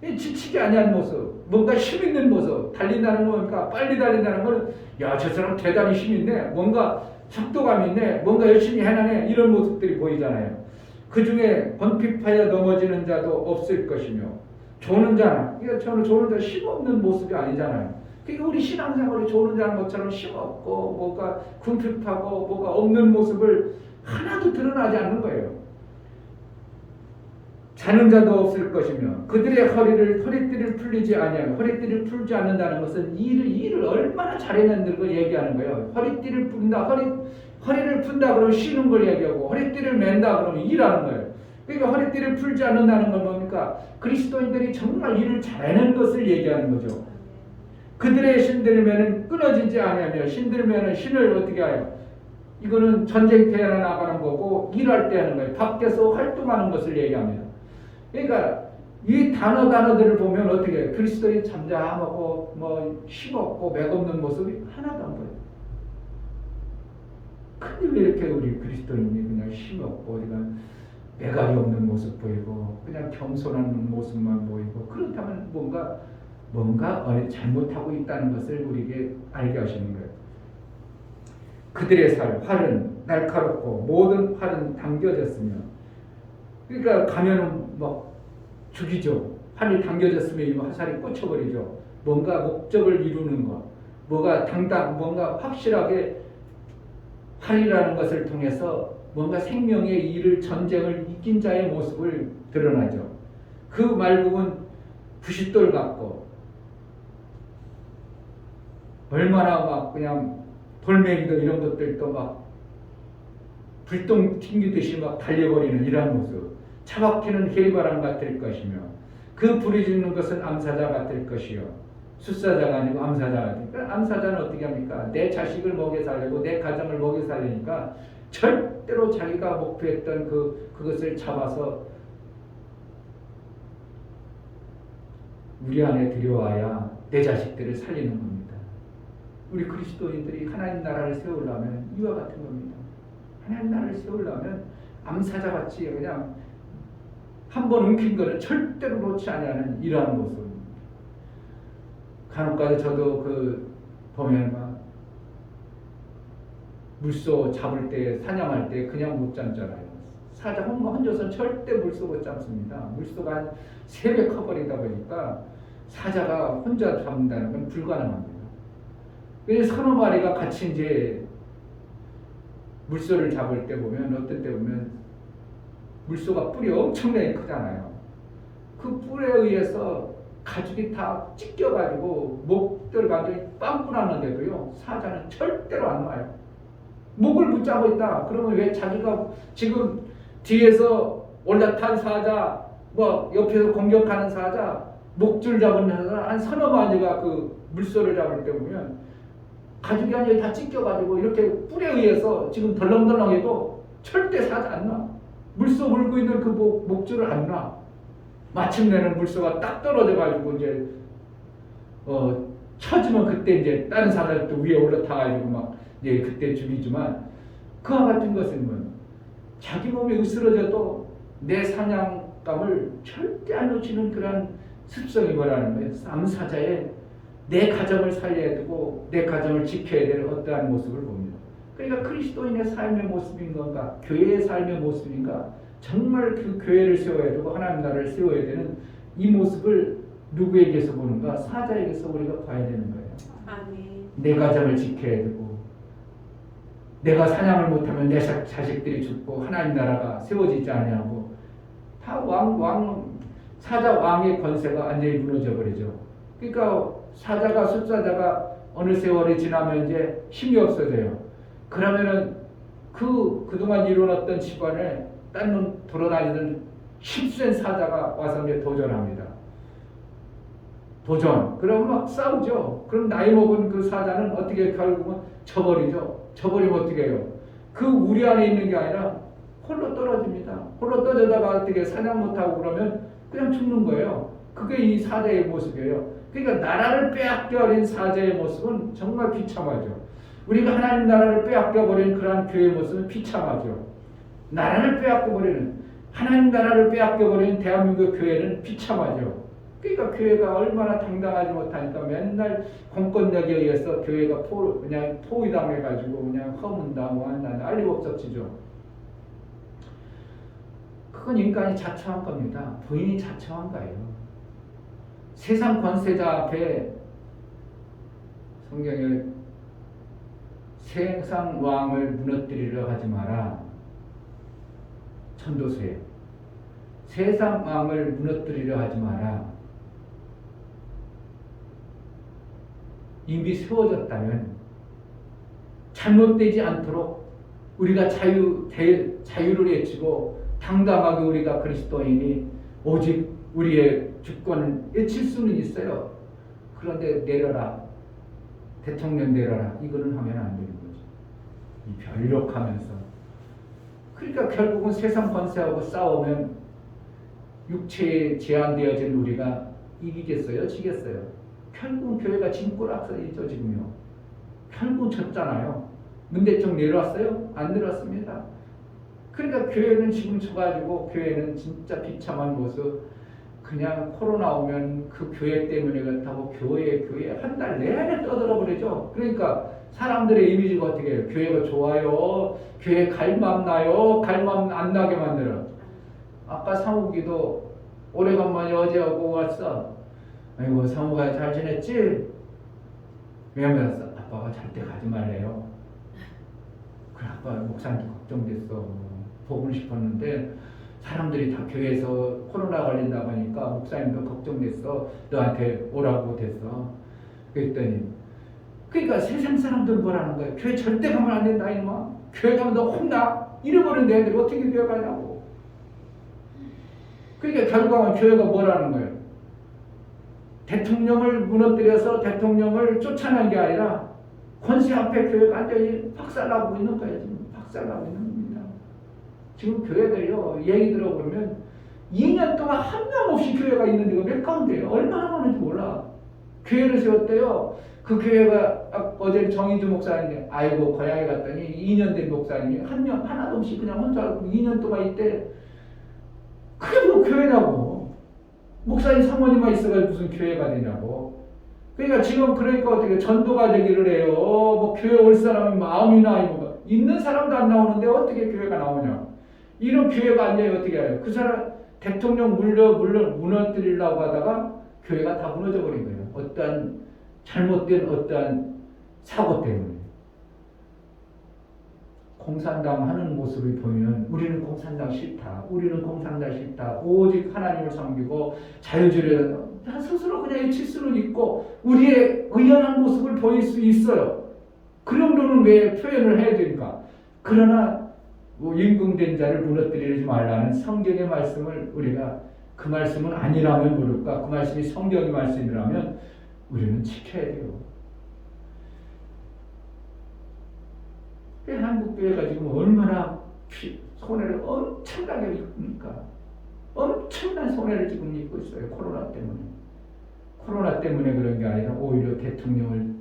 지치지 아니한 모습, 뭔가 힘 있는 모습, 달린다는 거니까 빨리 달린다는 거는 야, 저 사람 대단히 힘 있네, 뭔가 속도감 있네, 뭔가 열심히 해나네, 이런 모습들이 보이잖아요. 그 중에 번핍하여 넘어지는 자도 없을 것이며, 조는 자는, 이거 저는 조는 자 힘없는 모습이 아니잖아요. 그러니까 우리 신앙생활이 조는 자는 것처럼 힘없고 뭔가 궁핍하고 뭐가 없는 모습을 하나도 드러나지 않는 거예요. 자는 자도 없을 것이며 그들의 허리띠를 풀리지 아니하며, 허리띠를 풀지 않는다는 것은 일을 얼마나 잘해낸다는 걸 얘기하는 거예요. 허리띠를 푼다, 허리를 푼다 그러면 쉬는 걸 얘기하고, 허리띠를 맨다 그러면 일하는 거예요. 그러니까 허리띠를 풀지 않는다는 건 뭡니까? 그리스도인들이 정말 일을 잘해내는 것을 얘기하는 거죠. 그들의 신들면은 끊어지지 아니하며, 신들면은 신을 어떻게 하여? 이거는 전쟁터에 나가는 거고 일할 때 하는 거예요. 밖에서 활동하는 것을 얘기합니다. 그러니까 이 단어들을 보면 어떻게 해요? 그리스도인 잠잠하고 뭐 힘없고 맥없는 모습이 하나도 안 보여요. 근데 왜 이렇게 우리 그리스도인이 그냥 힘없고 우리가 매갈이 없는 모습 보이고 그냥 겸손한 모습만 보이고, 그렇다면 뭔가 잘못하고 있다는 것을 우리에게 알게 하시는 거예요. 그들의 활은 날카롭고 모든 활은 당겨졌으며, 그러니까 가면은 막 죽이죠. 활이 당겨졌으면 이 화살이 꽂혀버리죠. 뭔가 목적을 이루는 것, 뭔가 확실하게 활이라는 것을 통해서 뭔가 생명의 일을, 전쟁을 이긴 자의 모습을 드러나죠. 그 말굽은 부싯돌 같고 얼마나 막 그냥 돌멩이도 이런 것들도 막 불똥 튕기듯이 막 달려버리는 이런 모습. 차박히는 해바람 같을 것이며 그 불이 짓는 것은 암사자 같을 것이요. 숫사자가 아니고 암사자 같으니까. 그러니까 암사자는 어떻게 합니까? 내 자식을 먹여 살리고 내 가정을 먹여 살리니까 절대로 자기가 목표했던 그것을 잡아서 우리 안에 들여와야 내 자식들을 살리는 겁니다. 우리 그리스도인들이 하나님 나라를 세우려면 이와 같은 겁니다. 하나님 나라를 세우려면 암사자같이 그냥 한번 움킨 거는 절대로 놓지 않는 이러한 모습입니다. 간혹가다 저도 보면 막 물소 잡을 때, 사냥할 때 그냥 못 잡잖아요. 사자 혼자서는 절대 물소 못 잡습니다. 물소가 한 3배 커버리다 보니까 사자가 혼자 잡는다는 건 불가능합니다. 그래서 서너 마리가 같이 이제 물소를 잡을 때 보면, 어떤 때 보면 물소가 뿔이 엄청나게 크잖아요. 그 뿔에 의해서 가죽이 다 찢겨가지고 목들 가죽이 빵꾸 났는데도요, 사자는 절대로 안 놔요. 목을 붙잡고 있다. 그러면 왜 자기가 지금 뒤에서 올라탄 사자, 뭐 옆에서 공격하는 사자, 목줄 잡은 사자 한 서너 마리가 그 물소를 잡을 때 보면 가죽이 아니라 다 찢겨가지고 이렇게 뿔에 의해서 지금 덜렁덜렁해도 절대 사자 안 놔. 물소 물고 있는 그 목줄을 안 놔. 마침내는 물소가 딱 떨어져가지고 이제 쳐주면 그때 이제 다른 사자도 위에 올라타가지고 막 이제 그때 죽이지만, 그와 같은 것은 뭐 자기 몸이 으스러져도 내 사냥감을 절대 안 놓치는 그런 습성이 뭐라는 거예요. 암사자의 내 가정을 살려야 되고 내 가정을 지켜야 될 어떠한 모습을 봅니다. 그러니까 그리스도인의 삶의 모습인 건가, 교회의 삶의 모습인가, 정말 그 교회를 세워야 되고 하나님 나라를 세워야 되는 이 모습을 누구에게서 보는가? 사자에게서 우리가 봐야 되는 거예요. 아멘. 내 가정을 지켜야 되고, 내가 사냥을 못하면 내 자식들이 죽고 하나님 나라가 세워지지 아니하고, 다 사자 왕의 권세가 완전히 무너져 버리죠. 그러니까 숫사자가 어느 세월이 지나면 이제 힘이 없어져요. 그러면은 그동안 이루어놨던 집안에 딴 놈 돌아다니던 힘센 사자가 와서 이제 도전합니다. 도전. 그럼 막 싸우죠. 그럼 나이 먹은 그 사자는 어떻게 결국은 져버리죠. 져버리면 어떻게 해요? 그 우리 안에 있는 게 아니라 홀로 떨어집니다. 홀로 떨어져다가 어떻게 사냥 못하고 그러면 그냥 죽는 거예요. 그게 이 사자의 모습이에요. 그러니까 나라를 빼앗겨버린 사자의 모습은 정말 비참하죠. 우리가 하나님 나라를 빼앗겨버린 그러한 교회의 모습은 비참하죠. 나라를 빼앗겨버리는, 하나님 나라를 빼앗겨버린 대한민국 교회는 비참하죠. 그러니까 교회가 얼마나 당당하지 못하니까 맨날 공권력에 의해서 교회가 그냥 포위당해가지고 그냥 허문다 뭐한다 난리 법석지죠. 그건 인간이 자초한 겁니다. 본인이 자초한 거예요. 세상 권세자 앞에 성경에 세상 왕을 무너뜨리려 하지 마라. 천도서에 세상 왕을 무너뜨리려 하지 마라. 이미 세워졌다면 잘못되지 않도록 우리가 자유를 외치고 당당하게 우리가 그리스도인이 오직 우리의 주권을 외칠 수는 있어요. 그런데 내려라. 대통령 내려라. 이거는 하면 안 되는 거죠. 이 변력하면서. 그러니까 결국은 세상 권세하고 싸우면 육체에 제한되어진 우리가 이기겠어요? 지겠어요? 결국은 교회가 지금 꼬락서있죠 지금요. 결국은 졌잖아요. 문대쪽 내려왔어요? 안 내려왔습니다. 그러니까 교회는 지금 져가지고 교회는 진짜 비참한 모습. 그냥 코로나 오면 그 교회 때문에 그렇다고 교회 한 달 내내 떠들어버리죠. 그러니까 사람들의 이미지가 어떻게 해요? 교회가 좋아요. 교회 갈망 나요. 갈망 안 나게 만들어. 아까 상욱이도 오래간만에 어제하고 왔어. 아이고 상욱아 잘 지냈지? 왜냐면 아빠가 잘 때 가지 말래요. 그래 아빠 목사님도 걱정됐어. 보고 싶었는데 사람들이 다 교회에서 코로나 걸린다고 하니까 목사님도 걱정됐어. 너한테 오라고 됐어. 그랬더니 그러니까 세상 사람들은 뭐라는 거야. 교회 절대 가면 안 된다 이놈아. 교회 가면 너 혼나. 잃어버린 애들이 어떻게 교회 가냐고. 그러니까 결국은 교회가 뭐라는 거예요. 대통령을 무너뜨려서 대통령을 쫓아낸 게 아니라 권세 앞에 교회가 완전히 박살나고 있는 거예요. 지금 박살나고 있는 겁니다. 지금 교회들요 얘기 들어보면 2년 동안 한 명 없이 교회가 있는 데가 몇 가운데요. 얼마나 많은지 몰라. 교회를 세웠대요. 그 교회가 어제 정인주 목사님 아이고 고향에 갔더니 2년 된 목사님이 한 명 하나도 없이 그냥 혼자 2년 동안 있대. 그게 뭐 교회냐고. 목사님 사모님만 있어가지고 무슨 교회가 되냐고. 그러니까 지금 그러니까 어떻게 전도가 되기를 해요. 뭐 교회 올 사람이 마음이나 뭐 있는 사람도 안 나오는데 어떻게 교회가 나오냐. 이런 교회가 아니에요. 어떻게 해요. 그 사람 대통령 무너뜨리려고 하다가 교회가 다 무너져 버린 거예요. 어떠한 잘못된 어떠한 사고 때문에. 공산당 하는 모습을 보면 우리는 공산당 싫다. 우리는 공산당 싫다. 오직 하나님을 섬기고 자유주의를 스스로 그냥 외칠 수는 있고 우리의 의연한 모습을 보일 수 있어요. 그 정도는 왜 표현을 해야 되니까. 그러나 임금된 자를 무너뜨리지 말라는 성경의 말씀을 우리가 그 말씀은 아니라면 모를까. 그 말씀이 성경의 말씀이라면 우리는 지켜야 돼요. 한국교회가 지금 얼마나 손해를 엄청나게 입습니까? 엄청난 손해를 지금 입고 있어요. 코로나 때문에. 코로나 때문에 그런 게 아니라 오히려 대통령을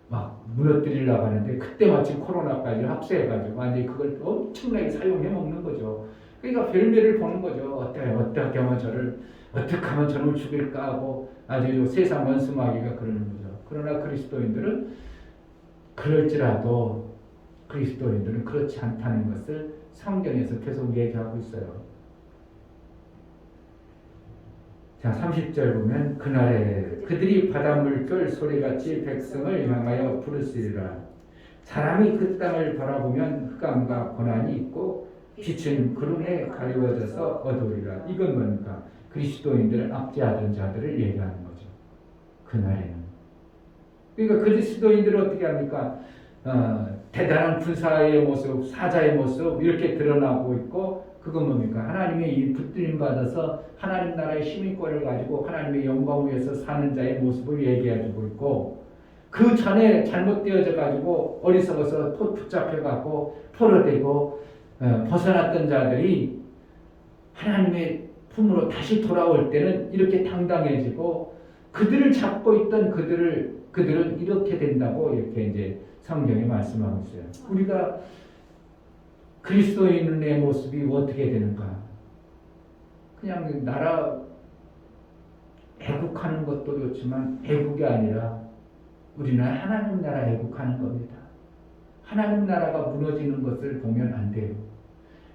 막 무너뜨리려고 하는데 그때 마침 코로나까지 합세해가지고 완전히 그걸 엄청나게 사용해 먹는 거죠. 그러니까 별미를 보는 거죠. 어떻게 하면 어떻게 하면 저를 죽일까 하고 아주 세상 원수마귀가 그러는 거죠. 그러나 그리스도인들은 그럴지라도 그리스도인들은 그렇지 않다는 것을 성경에서 계속 얘기하고 있어요. 자, 30절 보면 그날에 그들이 바닷물 결 소리같이 백성을 향하여 부르시리라. 사람이 그 땅을 바라보면 흑암과 고난이 있고 빛은 구름에 가리워져서 어두우리라. 이건 뭡니까? 그리스도인들을 압제하던 자들을 얘기하는 거죠. 그날에는. 그러니까 그리스도인들은 어떻게 합니까? 대단한 군사의 모습, 사자의 모습 이렇게 드러나고 있고 그건 뭡니까? 하나님의 이 붙들림 받아서 하나님 나라의 시민권을 가지고 하나님의 영광 위에서 사는 자의 모습을 얘기해주고 있고, 그 전에 잘못되어져 가지고 어리석어서 붙잡혀 갖고 포로되고 벗어났던 자들이 하나님의 품으로 다시 돌아올 때는 이렇게 당당해지고, 그들을 잡고 있던 그들은 이렇게 된다고 이렇게 이제 성경이 말씀하고 있어요. 우리가 그리스도인의 모습이 어떻게 되는가? 그냥 나라 애국하는 것도 좋지만 애국이 아니라 우리는 하나님 나라 애국하는 겁니다. 하나님 나라가 무너지는 것을 보면 안 돼요.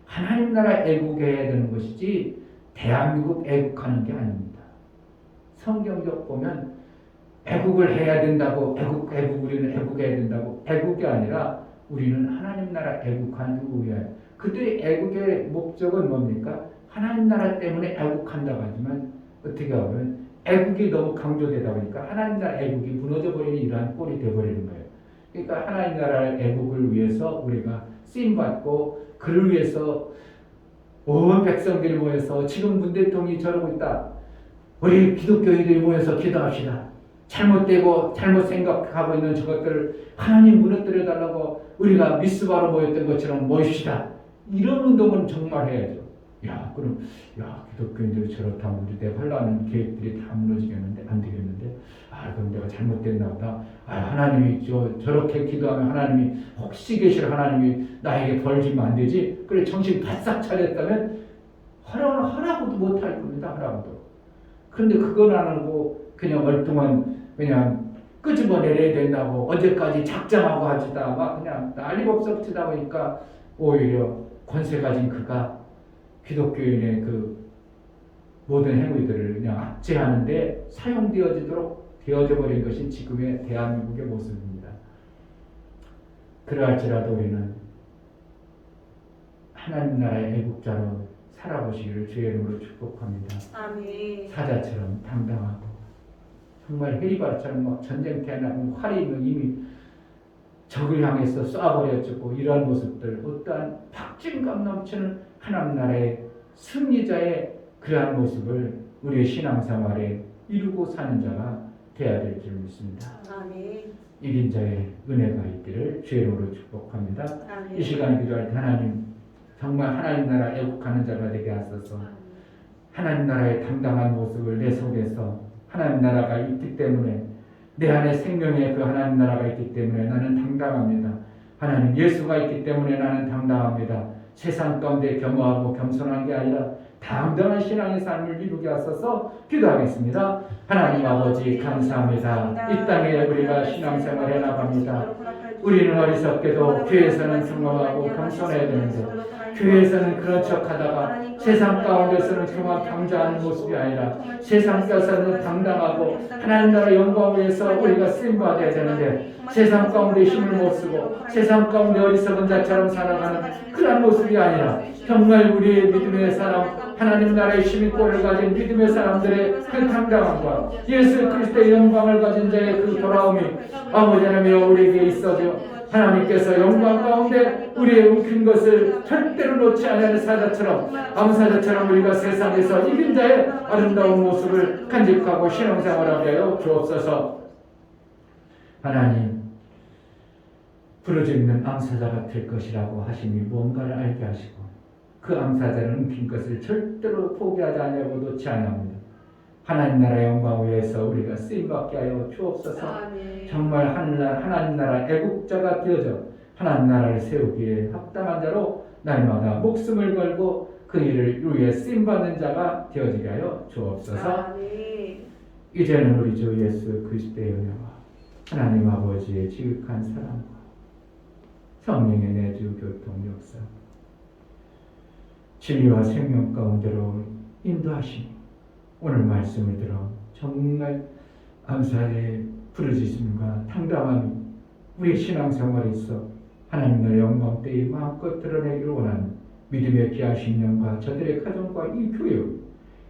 하나님 나라 애국해야 되는 것이지 대한민국 애국하는 게 아닙니다. 성경적 보면 애국을 해야 된다고 우리는 애국해야 된다고, 애국이 아니라 우리는 하나님 나라 애국하는 거예요. 그들의 애국의 목적은 뭡니까? 하나님 나라 때문에 애국한다고 하지만 어떻게 하면 애국이 너무 강조되다 보니까 하나님 나라 애국이 무너져 버리는 이러한 꼴이 되어버리는 거예요. 그러니까 하나님 나라의 애국을 위해서 우리가 쓰임받고, 그를 위해서 온 백성들이 모여서 지금 문 대통령이 저러고 있다, 우리 기독교인들이 모여서 기도합시다. 잘못되고 잘못 생각하고 있는 저것들을 하나님 무너뜨려 달라고 우리가 미스바로 모였던 것처럼 모입시다. 이런 운동은 정말 해야죠. 그럼 기독교인들이 저렇다면 우리 내가 하려는 계획들이 다 무너지겠는데, 안 되겠는데, 그럼 내가 잘못됐나 보다. 하나님이 저렇게 기도하면 하나님이 혹시 계실 하나님이 나에게 벌 주면 안 되지. 그래 정신 바싹 차렸다면 하라고도 못할 겁니다. 하라고도. 그런데 그건 안 하고 그냥 멀뚱한 그냥 끄집어내려야 된다고 어제까지 작정하고 하지다가 그냥 난리법석치다 보니까 오히려 권세 가진 그가 기독교인의 그 모든 행위들을 그냥 압제하는데 되어져 버린 것이 지금의 대한민국의 모습입니다. 그러할지라도 우리는 하나님 나라의 애국자로 살아보시기를 주의 이름으로 축복합니다. 아멘. 사자처럼 당당하고 정말 헤리바처럼 막 전쟁터에 나면 활이 이미 적을 향해서 쏴버려주고, 이러한 모습들, 어떠한 박진감 넘치는 하나님 나라의 승리자의 그러한 모습을 우리의 신앙생활에 이루고 사는 자가 되어야 될 줄 믿습니다. 아멘. 이긴 자의 은혜가 있기를 주의 이름으로 축복합니다. 아멘. 이 시간 기도할 때 하나님, 정말 하나님 나라 애국하는 자가 되게 하소서. 하나님 나라의 당당한 모습을 내 속에서, 하나님 나라가 있기 때문에, 내 안에 생명의 그 하나님 나라가 있기 때문에 나는 당당합니다. 하나님 예수가 있기 때문에 나는 당당합니다. 세상 가운데 겸허하고 겸손한 게 아니라 당당한 신앙의 삶을 이루게 하소서. 기도하겠습니다. 하나님 아버지 감사합니다. 이 땅에 우리가 신앙생활 해나갑니다. 우리는 어리석게도 교회에서는 경험하고 겸손해야 되는데, 교회에서는 그런 척하다가 세상 가운데서는 그만 방자하는 모습이 아니라 세상 가서는 당당하고 하나님 나라 영광을 위해서 우리가 쓰임받아야 되는데, 세상 가운데 힘을 못 쓰고 세상 가운데 어리석은 자처럼 살아가는 그런 모습이 아니라 정말 우리의 믿음의 사람, 하나님 나라의 시민권을 가진 믿음의 사람들의 그 당당함과 예수 그리스도의 영광을 가진 자의 그 돌아옴이 아버지 하나님이여 우리에게 있어져 하나님께서 영광 가운데 우리의 움킨 것을 절대로 놓지 않는 사자처럼, 암사자처럼 우리가 세상에서 이긴 자의 아름다운 모습을 간직하고 신앙생활하게 하여 주옵소서. 하나님, 부르짖는 암사자가 될 것이라고 하시니 무언가를 알게 하시고, 그 암사자는 움킨 것을 절대로 포기하지 않으려고 놓지 않습니다. 하나님 나라 영광 위해서 우리가 쓰임받게 하여 주옵소서. 정말 하나님 나라 애국자가 되어져 하나님 나라를 세우기에 합당한 자로 날마다 목숨을 걸고 그 일을 위해 쓰임받는 자가 되어지게 하여 주옵소서. 이제는 우리 주 예수 그리스도의 은혜와 하나님 아버지의 지극한 사랑과 성령의 내주 교통 역사, 진리와 생명 가운데로 인도하시니 오늘 말씀을 들어 정말 암살의 부르짖음과 당당함이 우리 신앙생활에 있어 하나님의 영광 때에 마음껏 드러내기를 원하는 믿음의 귀한 신령과 저들의 가정과 이 교회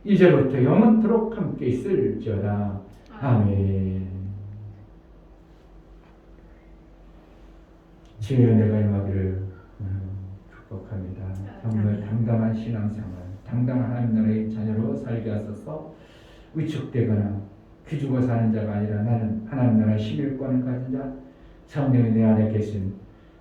이제부터 영원토록 함께 있을지어다. 아멘. 주의 은혜가 임하기를 축복합니다. 정말 당당한 신앙생활, 당당한 하나님 나라의 자녀로 살게 하소서. 위축되거나 기죽어 사는 자가 아니라 나는 하나님 나라의 시민권을 가진 자, 성령이 내 안에 계신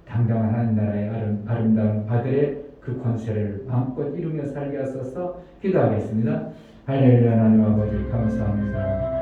당당한 하나님 나라의 아름다운 아들의 그 권세를 마음껏 이루며 살게 하소서. 기도하겠습니다. 할렐루야. 하나님 아버지 감사합니다.